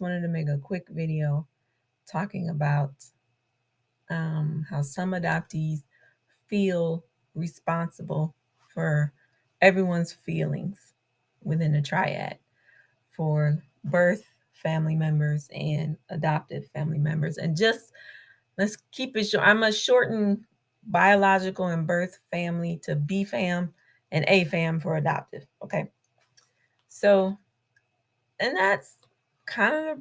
wanted to make a quick video talking about how some adoptees feel responsible for everyone's feelings within the triad for birth family members and adoptive family members. And just let's keep it short. I'm going to shorten biological and birth family to B fam and A fam for adoptive. Okay. So, and that's kind of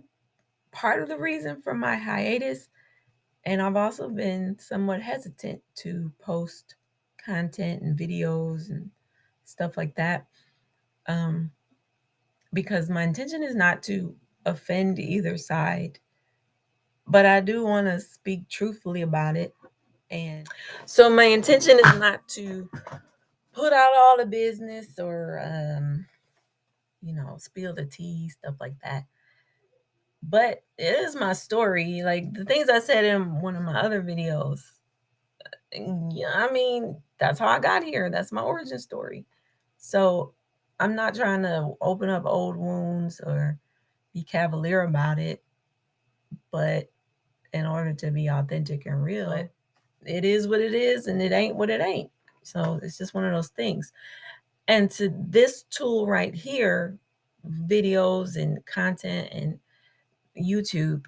part of the reason for my hiatus. And I've also been somewhat hesitant to post content and videos and stuff like that, um, because my intention is not to offend either side, but I do want to speak truthfully about it. And so my intention is not to put out all the business or, spill the tea, stuff like that. But it is my story. Like the things I said in one of my other videos, yeah, I mean, that's how I got here. That's my origin story. So I'm not trying to open up old wounds or be cavalier about it, but in order to be authentic and real, it is what it is and it ain't what it ain't. So it's just one of those things. And to this tool right here, videos and content and YouTube,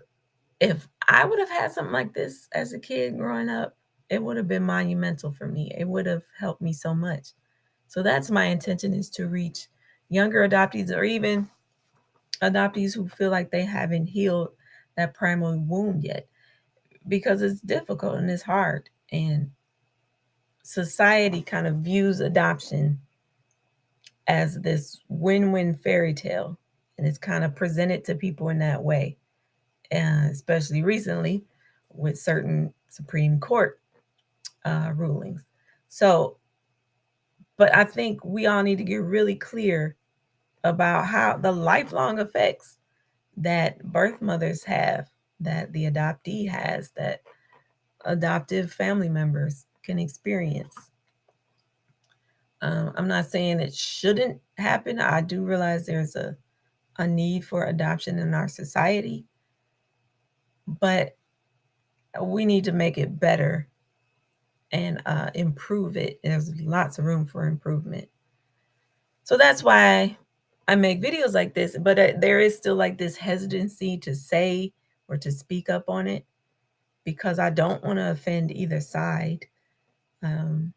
if I would have had something like this as a kid growing up, it would have been monumental for me. It would have helped me so much. So that's my intention, is to reach younger adoptees or even adoptees who feel like they haven't healed that primary wound yet, because it's difficult and it's hard. And society kind of views adoption as this win-win fairy tale, and it's kind of presented to people in that way, and especially recently with certain Supreme Court rulings. So, but I think we all need to get really clear about how the lifelong effects that birth mothers have, that the adoptee has, that adoptive family members can experience. I'm not saying it shouldn't happen. I do realize there's a need for adoption in our society, but we need to make it better and improve it. There's lots of room for improvement. So that's why I make videos like this, but there is still like this hesitancy to say or to speak up on it, because I don't want to offend either side. Um,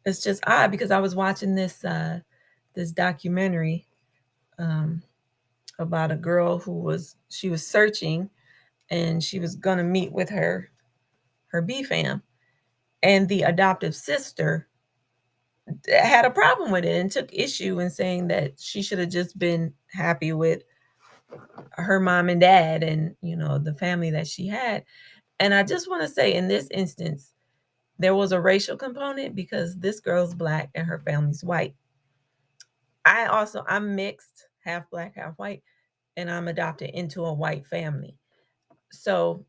it's just odd because I was watching this documentary um, about a girl she was searching, and she was gonna meet with her B fam, and the adoptive sister had a problem with it and took issue in saying that she should have just been happy with her mom and dad and the family that she had. And I just want to say, in this instance, there was a racial component because this girl's Black and her family's white. I'm mixed, half Black, half white, and I'm adopted into a white family. So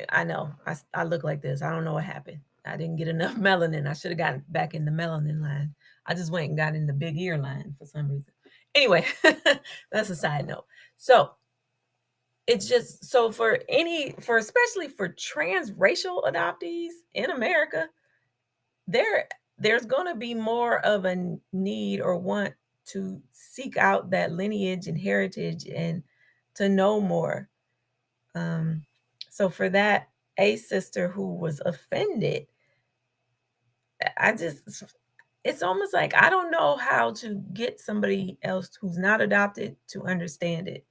I know I look like this. I don't know what happened. I didn't get enough melanin. I should have gotten back in the melanin line. I just went and got in the big ear line for some reason. Anyway, that's a side note. So it's just, so for especially for transracial adoptees in America, there's going to be more of a need or want to seek out that lineage and heritage and to know more. Um, so for that A sister who was offended, I just, it's almost like I don't know how to get somebody else who's not adopted to understand it.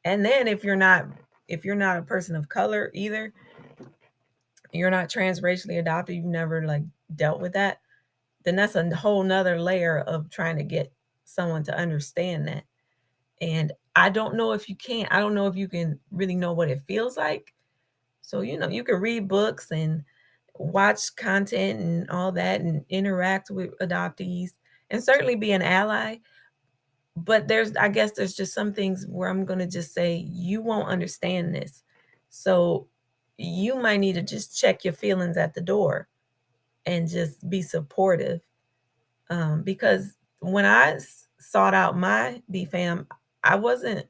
And then if you're not a person of color either, you're not transracially adopted, you've never like dealt with that, then that's a whole nother layer of trying to get someone to understand that. And I don't know if you can. I don't know if you can really know what it feels like. So, you can read books and watch content and all that and interact with adoptees and certainly be an ally. But I guess there's just some things where I'm going to just say, you won't understand this. So you might need to just check your feelings at the door and just be supportive. Because when I sought out my BFAM, I wasn't,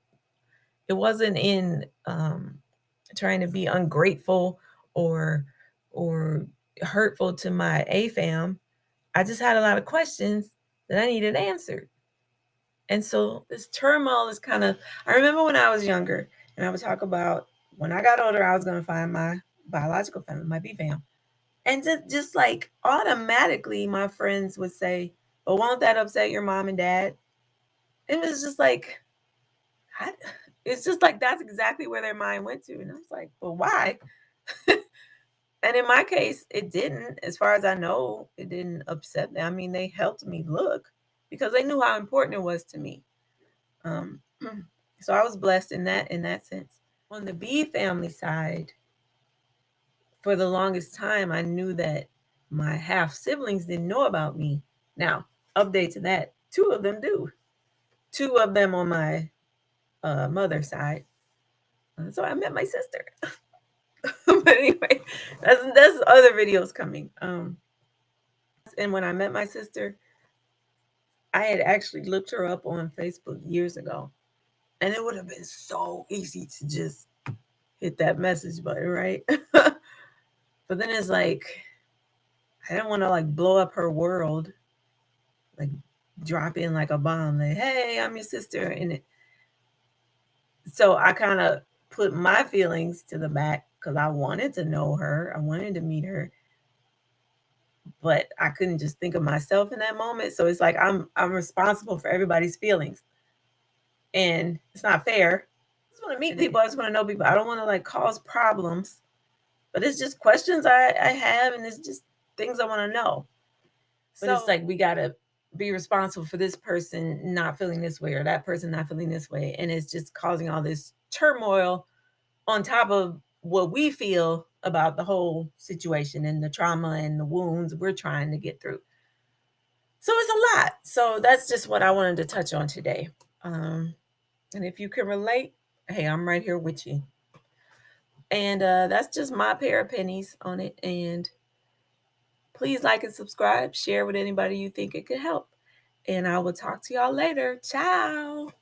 It wasn't in trying to be ungrateful or or hurtful to my A fam. I just had a lot of questions that I needed answered. And so this turmoil is kind of, I remember when I was younger, and I would talk about when I got older, I was going to find my biological family, my B fam. And just like automatically, my friends would say, "But won't that upset your mom and dad?" And it was just like, I, it's just like that's exactly where their mind went to. And I was like, "But why?" And in my case, it didn't. As far as I know, it didn't upset them. I mean, they helped me look because they knew how important it was to me. Um, so I was blessed in that sense. On the B family side, for the longest time, I knew that my half siblings didn't know about me. Now, update to that, two of them do. Two of them on my mother's side. So I met my sister. But anyway, that's other videos coming. And when I met my sister, I had actually looked her up on Facebook years ago, and it would have been so easy to just hit that message button, right? But then it's like I didn't want to like blow up her world, like drop in like a bomb, like, "Hey, I'm your sister," and so I kind of put my feelings to the back because I wanted to know her, I wanted to meet her, but I couldn't just think of myself in that moment. So it's like I'm responsible for everybody's feelings, and it's not fair. I just want to meet people. I just want to know people. I don't want to like cause problems, but it's just questions I have, and it's just things I want to know. But it's like we gotta be responsible for this person not feeling this way or that person not feeling this way, and it's just causing all this turmoil on top of what we feel about the whole situation and the trauma and the wounds we're trying to get through. So it's a lot. So that's just what I wanted to touch on today. And if you can relate, hey, I'm right here with you. And that's just my pair of pennies on it. And please like and subscribe, share with anybody you think it could help. And I will talk to y'all later. Ciao.